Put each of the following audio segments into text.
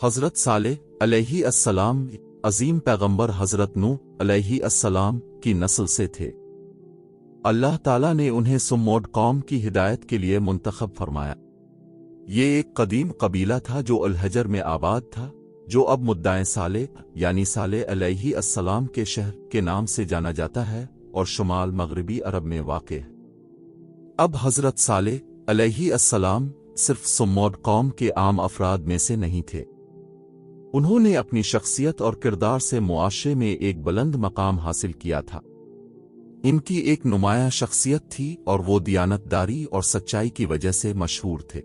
حضرت صالح علیہ السلام عظیم پیغمبر حضرت نوح علیہ السلام کی نسل سے تھے۔ اللہ تعالیٰ نے انہیں سمود قوم کی ہدایت کے لیے منتخب فرمایا۔ یہ ایک قدیم قبیلہ تھا جو الحجر میں آباد تھا، جو اب مدائن صالح یعنی صالح علیہ السلام کے شہر کے نام سے جانا جاتا ہے اور شمال مغربی عرب میں واقع ہے۔ اب حضرت صالح علیہ السلام صرف سمود قوم کے عام افراد میں سے نہیں تھے۔ انہوں نے اپنی شخصیت اور کردار سے معاشرے میں ایک بلند مقام حاصل کیا تھا۔ ان کی ایک نمایاں شخصیت تھی اور وہ دیانتداری اور سچائی کی وجہ سے مشہور تھے۔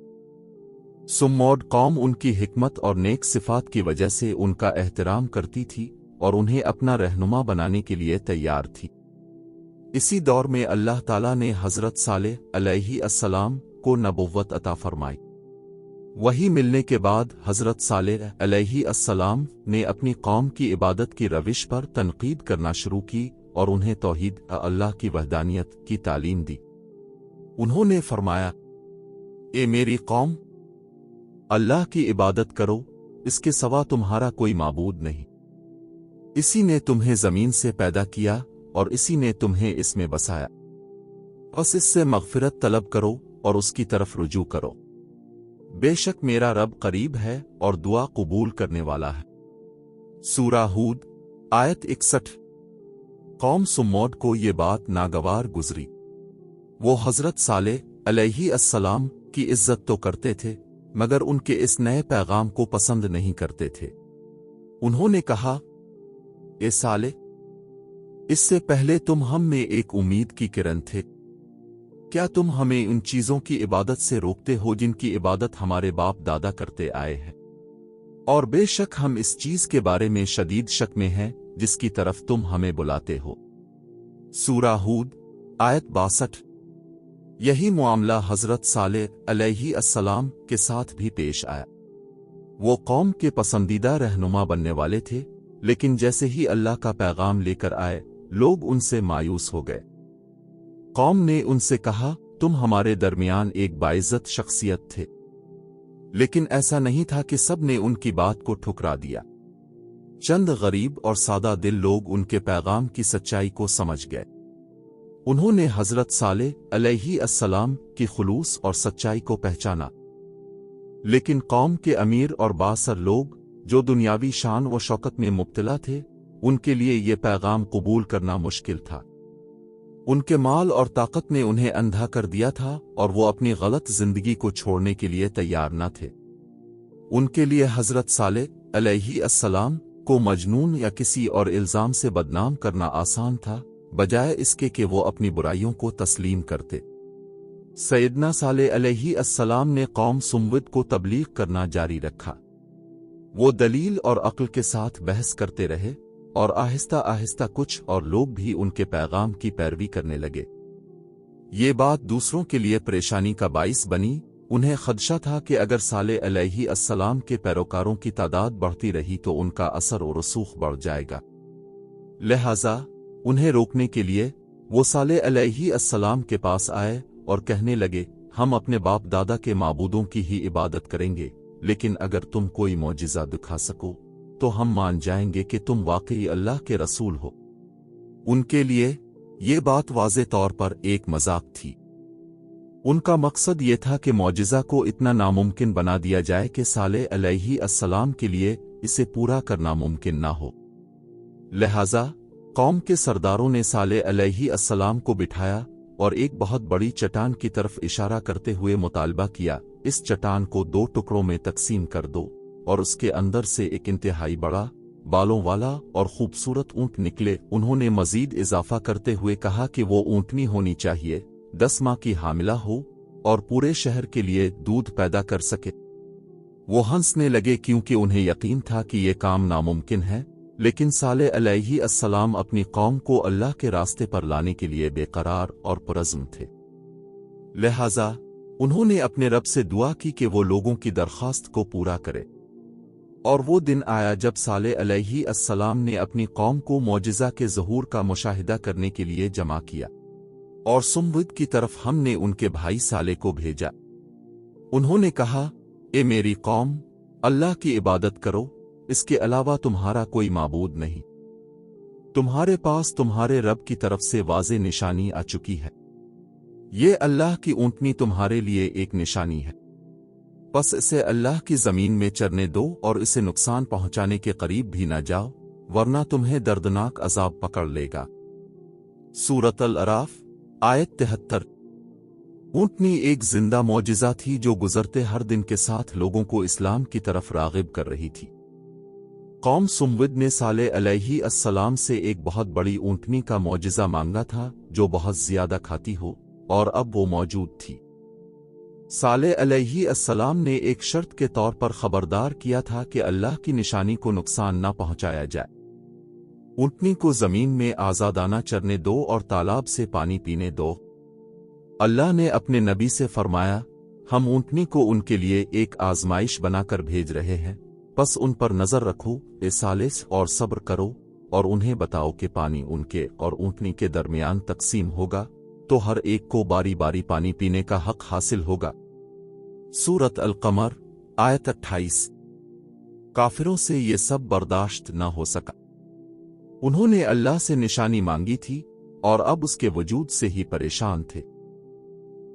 سمود قوم ان کی حکمت اور نیک صفات کی وجہ سے ان کا احترام کرتی تھی اور انہیں اپنا رہنما بنانے کے لیے تیار تھی۔ اسی دور میں اللہ تعالیٰ نے حضرت صالح علیہ السلام کو نبوت عطا فرمائی۔ وحی ملنے کے بعد حضرت صالح علیہ السلام نے اپنی قوم کی عبادت کی روش پر تنقید کرنا شروع کی اور انہیں توحید اللہ کی وحدانیت کی تعلیم دی۔ انہوں نے فرمایا، اے میری قوم، اللہ کی عبادت کرو، اس کے سوا تمہارا کوئی معبود نہیں۔ اسی نے تمہیں زمین سے پیدا کیا اور اسی نے تمہیں اس میں بسایا۔ بس اس سے مغفرت طلب کرو اور اس کی طرف رجوع کرو۔ بے شک میرا رب قریب ہے اور دعا قبول کرنے والا ہے۔ سورہ ہود آیت 61۔ قوم سمود کو یہ بات ناگوار گزری۔ وہ حضرت صالح علیہ السلام کی عزت تو کرتے تھے مگر ان کے اس نئے پیغام کو پسند نہیں کرتے تھے۔ انہوں نے کہا، اے صالح، اس سے پہلے تم ہم میں ایک امید کی کرن تھے۔ کیا تم ہمیں ان چیزوں کی عبادت سے روکتے ہو جن کی عبادت ہمارے باپ دادا کرتے آئے ہیں؟ اور بے شک ہم اس چیز کے بارے میں شدید شک میں ہیں جس کی طرف تم ہمیں بلاتے ہو۔ سورہ ہود آیت 62۔ یہی معاملہ حضرت صالح علیہ السلام کے ساتھ بھی پیش آیا۔ وہ قوم کے پسندیدہ رہنما بننے والے تھے، لیکن جیسے ہی اللہ کا پیغام لے کر آئے، لوگ ان سے مایوس ہو گئے۔ قوم نے ان سے کہا، تم ہمارے درمیان ایک باعزت شخصیت تھے، لیکن ایسا نہیں تھا کہ سب نے ان کی بات کو ٹھکرا دیا۔ چند غریب اور سادہ دل لوگ ان کے پیغام کی سچائی کو سمجھ گئے۔ انہوں نے حضرت صالح علیہ السلام کی خلوص اور سچائی کو پہچانا، لیکن قوم کے امیر اور بااثر لوگ جو دنیاوی شان و شوکت میں مبتلا تھے، ان کے لیے یہ پیغام قبول کرنا مشکل تھا۔ ان کے مال اور طاقت نے انہیں اندھا کر دیا تھا اور وہ اپنی غلط زندگی کو چھوڑنے کے لیے تیار نہ تھے۔ ان کے لیے حضرت صالح علیہ السلام کو مجنون یا کسی اور الزام سے بدنام کرنا آسان تھا، بجائے اس کے کہ وہ اپنی برائیوں کو تسلیم کرتے۔ سیدنا صالح علیہ السلام نے قوم سمود کو تبلیغ کرنا جاری رکھا۔ وہ دلیل اور عقل کے ساتھ بحث کرتے رہے اور آہستہ آہستہ کچھ اور لوگ بھی ان کے پیغام کی پیروی کرنے لگے۔ یہ بات دوسروں کے لیے پریشانی کا باعث بنی۔ انہیں خدشہ تھا کہ اگر صالح علیہ السلام کے پیروکاروں کی تعداد بڑھتی رہی تو ان کا اثر و رسوخ بڑھ جائے گا۔ لہذا انہیں روکنے کے لیے وہ صالح علیہ السلام کے پاس آئے اور کہنے لگے، ہم اپنے باپ دادا کے معبودوں کی ہی عبادت کریں گے، لیکن اگر تم کوئی معجزہ دکھا سکو تو ہم مان جائیں گے کہ تم واقعی اللہ کے رسول ہو۔ ان کے لیے یہ بات واضح طور پر ایک مذاق تھی۔ ان کا مقصد یہ تھا کہ معجزہ کو اتنا ناممکن بنا دیا جائے کہ صالح علیہ السلام کے لیے اسے پورا کرنا ممکن نہ ہو۔ لہذا قوم کے سرداروں نے صالح علیہ السلام کو بٹھایا اور ایک بہت بڑی چٹان کی طرف اشارہ کرتے ہوئے مطالبہ کیا، اس چٹان کو 2 ٹکڑوں میں تقسیم کر دو اور اس کے اندر سے ایک انتہائی بڑا، بالوں والا اور خوبصورت اونٹ نکلے۔ انہوں نے مزید اضافہ کرتے ہوئے کہا کہ وہ اونٹنی ہونی چاہیے، 10 ماہ کی حاملہ ہو اور پورے شہر کے لیے دودھ پیدا کر سکے۔ وہ ہنسنے لگے کیونکہ انہیں یقین تھا کہ یہ کام ناممکن ہے، لیکن صالح علیہ السلام اپنی قوم کو اللہ کے راستے پر لانے کے لیے بے قرار اور پرعزم تھے۔ لہذا انہوں نے اپنے رب سے دعا کی کہ وہ لوگوں کی درخواست کو پورا کرے۔ اور وہ دن آیا جب صالح علیہ السلام نے اپنی قوم کو معجزہ کے ظہور کا مشاہدہ کرنے کے لیے جمع کیا، اور سمود کی طرف ہم نے ان کے بھائی صالح کو بھیجا۔ انہوں نے کہا، اے میری قوم، अल्लाह की इबादत करो, इसके अलावा तुम्हारा कोई माबूद नहीं। तुम्हारे पास तुम्हारे रब की तरफ से वाज़े निशानी आ चुकी है। ये अल्लाह की ऊँटनी तुम्हारे लिए एक निशानी है। बस इसे अल्लाह की ज़मीन में चरने दो और इसे नुकसान पहुंचाने के करीब भी न जाओ, वरना तुम्हें दर्दनाक अजाब पकड़ लेगा। सूरत अल-अराफ आयत 73। ऊँटनी एक जिंदा मौजिज़ा थी जो गुजरते हर दिन के साथ लोगों को इस्लाम की तरफ राग़िब कर रही थी। कौम सुमविद ने साले अलैहि अस्सलाम से एक बहुत बड़ी ऊँटनी का मौजिज़ा मांगा था जो बहुत ज्यादा खाती हो, और अब वो मौजूद थी। साले अलैहि अस्सलाम ने एक शर्त के तौर पर खबरदार किया था कि अल्लाह की निशानी को नुकसान न पहुंचाया जाए। ऊँटनी को जमीन में आजादाना चरने दो और तालाब से पानी पीने दो। अल्लाह ने अपने नबी से फरमाया, हम ऊँटनी को उनके लिए एक आजमाइश बनाकर भेज रहे हैं, बस उन पर नजर रखो, सालिस और सब्र करो, और उन्हें बताओ कि पानी उनके और ऊँटनी के दरमियान तकसीम होगा, तो हर एक को बारी बारी पानी पीने का हक हासिल होगा। सूरत अल-कमर आयत 28। काफिरों से ये सब बर्दाश्त न हो सका। उन्होंने अल्लाह से निशानी मांगी थी और अब उसके वजूद से ही परेशान थे।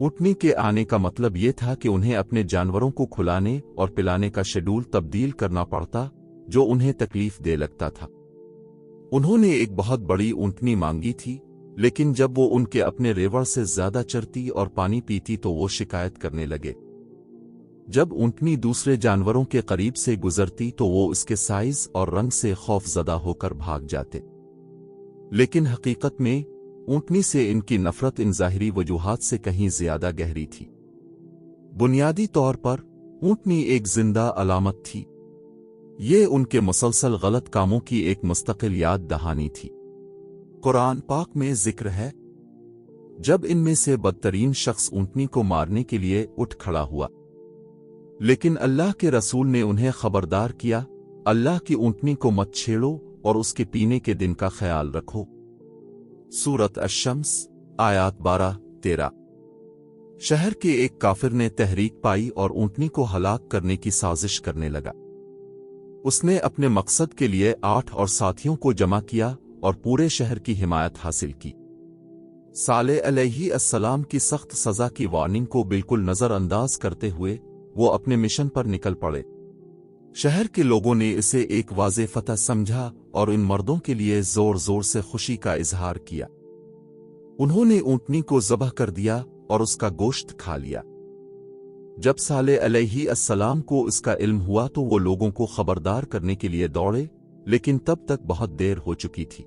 ऊँटनी के आने का मतलब ये था कि उन्हें अपने जानवरों को खुलाने और पिलाने का शेड्यूल तब्दील करना पड़ता, जो उन्हें तकलीफ दे लगता था। उन्होंने एक बहुत बड़ी ऊँटनी मांगी थी, लेकिन जब वो उनके अपने रेवड़ से ज्यादा चरती और पानी पीती तो वो शिकायत करने लगे। जब ऊँटनी दूसरे जानवरों के करीब से गुजरती तो वो इसके साइज और रंग से खौफजदा होकर भाग जाते। लेकिन हकीकत में ऊँटनी से इनकी नफरत इन ज़ाहिरी वजूहात से कहीं ज्यादा गहरी थी। बुनियादी तौर पर ऊँटनी एक जिंदा अलामत थी। ये उनके मुसलसल गलत कामों की एक मुस्तकिल याद दहानी थी। कुरान पाक में जिक्र है, जब इनमें से बदतरीन शख्स ऊँटनी को मारने के लिए उठ खड़ा हुआ, लेकिन अल्लाह के रसूल ने उन्हें खबरदार किया, अल्लाह की ऊँटनी को मत छेड़ो और उसके पीने के दिन का ख्याल रखो। सूरत अश-शम्स आयत 12-13। शहर के एक काफिर ने तहरीक पाई और ऊँटनी को हलाक करने की साजिश करने लगा। उसने अपने मकसद के लिए 8 और साथियों को जमा किया और पूरे शहर की हिमायत हासिल की। साले अलैहि अस्सलाम की सख्त सजा की वार्निंग को बिल्कुल नजरअंदाज करते हुए वो अपने मिशन पर निकल पड़े। शहर के लोगों ने इसे एक वाज़े फतह समझा और इन मर्दों के लिए जोर जोर से खुशी का इजहार किया। उन्होंने ऊँटनी को ज़बह कर दिया और उसका गोश्त खा लिया। जब साले अलैहि अस्सलाम को इसका इल्म हुआ तो वो लोगों को खबरदार करने के लिए दौड़े, लेकिन तब तक बहुत देर हो चुकी थी।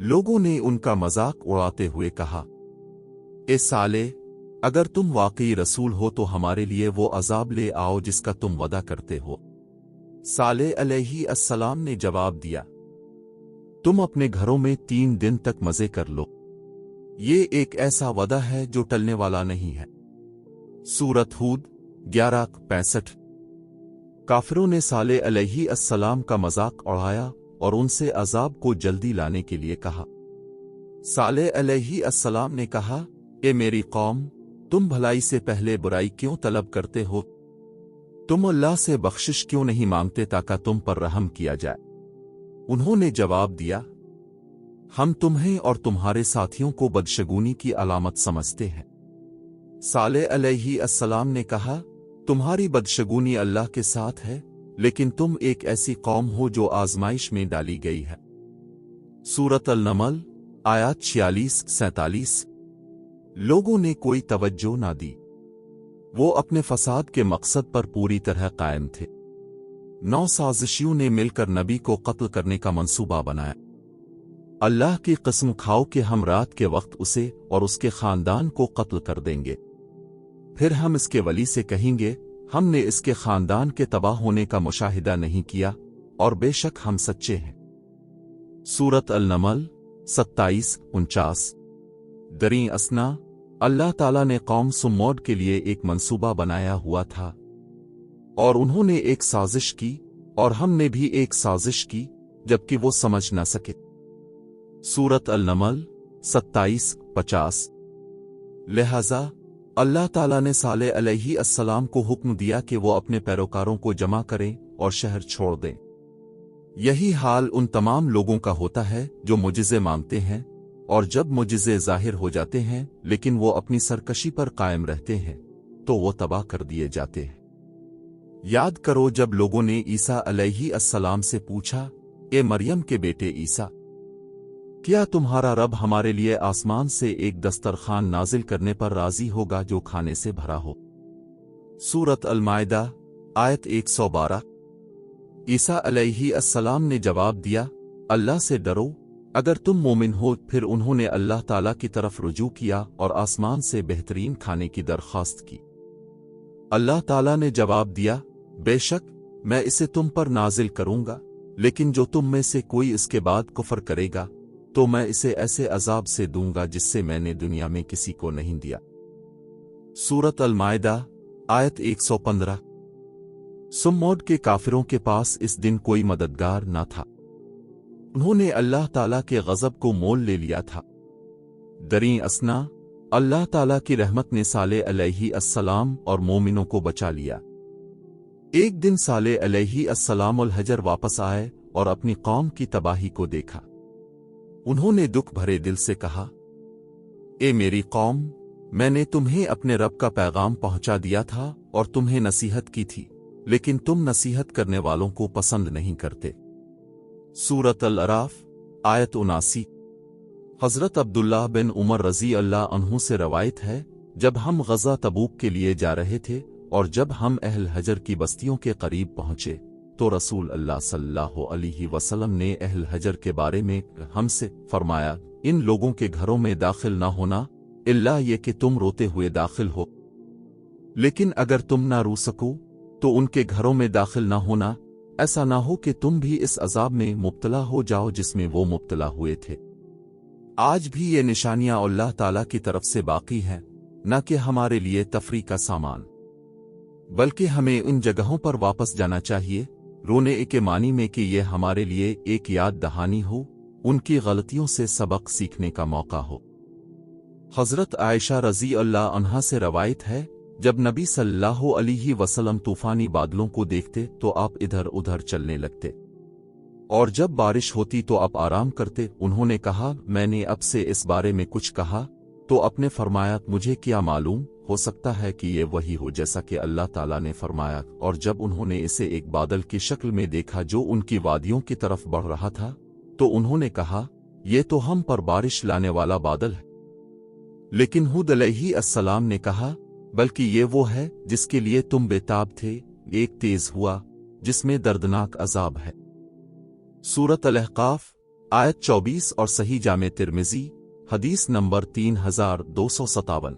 लोगों ने उनका मजाक उड़ाते हुए कहा, ए साले, अगर तुम वाकई रसूल हो तो हमारे लिए वो अजाब ले आओ जिसका तुम वदा करते हो। साले अलैहि अस्सलाम ने जवाब दिया, तुम अपने घरों में 3 दिन तक मजे कर लो। ये एक ऐसा वदा है जो टलने वाला नहीं है। सूरत हूद 11-65। काफिरों ने साले अलैहि अस्सलाम का मजाक उड़ाया और उनसे अजाब को जल्दी लाने के लिए कहा। साले अलैहि अस्सलाम ने कहा, ए मेरी कौम, तुम भलाई से पहले बुराई क्यों तलब करते हो? तुम अल्लाह से बख्शिश क्यों नहीं मांगते ताकि तुम पर रहम किया जाए? उन्होंने जवाब दिया, हम तुम्हें और तुम्हारे साथियों को बदशगुनी की अलामत समझते हैं। साले अलैहि अस्सलाम ने कहा, तुम्हारी बदशगुनी अल्लाह के साथ है, लेकिन तुम एक ऐसी कौम हो जो आजमाइश में डाली गई है। सूरत अल-नमल आयत 46-47। लोगों ने कोई तवज्जो ना दी। वो अपने फसाद के मकसद पर पूरी तरह कायम थे। 9 साजिशियों ने मिलकर नबी को कत्ल करने का मंसूबा बनाया। अल्लाह की कसम खाओ कि हम रात के वक्त उसे और उसके खानदान को कत्ल कर देंगे। फिर हम इसके वली से कहेंगे, हमने इसके खानदान के तबाह होने का मुशाहिदा नहीं किया, और बेशक हम सच्चे हैं। सूरत अल-नमल 27-49। दरी असना, अल्लाह ताला ने कौम सुमोद के लिए एक मंसूबा बनाया हुआ था, और उन्होंने एक साजिश की, और हमने भी एक साजिश की, जबकि वो समझ न सके। सूरत अल-नमल 27-50। लिहाजा अल्लाह ताला ने साले अलैहि अस्सलाम को हुक्म दिया कि वो अपने पैरोकारों को जमा करें और शहर छोड़ दें। यही हाल उन तमाम लोगों का होता है जो मुजिज़े मांगते हैं, और जब मुजिज़े ज़ाहिर हो जाते हैं लेकिन वो अपनी सरकशी पर कायम रहते हैं तो वो तबाह कर दिए जाते हैं। याद करो जब लोगों ने ईसा अलैहि अस्सलाम से पूछा, ए मरियम के बेटे ईसा, क्या तुम्हारा रब हमारे लिए आसमान से एक दस्तरखान नाजिल करने पर राजी होगा जो खाने से भरा हो? सूरत अल-माइदा आयत 112। ईसा अलैहि अस्सलाम ने जवाब दिया, अल्लाह से डरो अगर तुम मोमिन हो। फिर उन्होंने अल्लाह ताला की तरफ रुजू किया और आसमान से बेहतरीन खाने की दरख्वास्त की। अल्लाह ताला ने जवाब दिया, बेशक मैं इसे तुम पर नाजिल करूंगा, लेकिन जो तुम में से कोई इसके बाद कुफ्र करेगा तो मैं इसे ऐसे अजाब से दूंगा जिससे मैंने दुनिया में किसी को नहीं दिया। सूरत अल-माइदा आयत 115। सुम्मोद के काफिरों के पास इस दिन कोई मददगार न था। उन्होंने अल्लाह ताला के गज़ब को मोल ले लिया था। दरीं असना, अल्लाह ताला की रहमत ने साले अलैहि अस्सलाम और मोमिनों को बचा लिया। एक दिन साले अलैहि अस्सलाम अल हजर वापस आए और अपनी कौम की तबाही को देखा। उन्होंने दुख भरे दिल से कहा, ए मेरी कौम, मैंने तुम्हें अपने रब का पैगाम पहुंचा दिया था और तुम्हें नसीहत की थी, लेकिन तुम नसीहत करने वालों को पसंद नहीं करते। सूरत अल-अराफ आयत 79। हजरत अब्दुल्लाह बिन उमर रज़ी अल्लाह अन्हु से रवायत है, जब हम गज़ा तबूक के लिए जा रहे थे और जब हम अहल हजर की बस्तियों के करीब पहुंचे तो रसूल अल्लाह सल्लल्लाहु अलैहि वसल्लम ने अहल हजर के बारे में हमसे फरमाया, इन लोगों के घरों में दाखिल ना होना इल्ला ये कि तुम रोते हुए दाखिल हो, लेकिन अगर तुम ना रो सको तो उनके घरों में दाखिल ना होना, ऐसा ना हो कि तुम भी इस अजाब में मुब्तला हो जाओ जिसमें वो मुब्तला हुए थे। आज भी ये निशानियां अल्लाह ताला की तरफ से बाकी हैं, न कि हमारे लिए तफरी का सामान, बल्कि हमें उन जगहों पर वापस जाना चाहिए रोने के मानी में कि ये हमारे लिए एक याद दहानी हो, उनकी गलतियों से सबक सीखने का मौका हो। हजरत आयशा रज़ी अल्लाह अन्हा से रवायत है, जब नबी सल्लल्लाहु अलैहि वसल्लम तूफानी बादलों को देखते तो आप इधर उधर चलने लगते, और जब बारिश होती तो आप आराम करते। उन्होंने कहा, मैंने अब से इस बारे में कुछ कहा तो आपने फरमाया, मुझे क्या मालूम, हो सकता है कि ये वही हो जैसा कि अल्लाह ताला ने फरमाया। और जब उन्होंने इसे एक बादल की शक्ल में देखा जो उनकी वादियों की तरफ बढ़ रहा था तो उन्होंने कहा, ये तो हम पर बारिश लाने वाला बादल है। लेकिन हूद अलैहि अस्सलाम ने कहा, बल्कि ये वो है जिसके लिए तुम बेताब थे, एक तेज हुआ जिसमें दर्दनाक अजाब है। सूरत अल-अहकाफ आयत 24 और सही जामे तिर्मिज़ी हदीस नंबर 3257।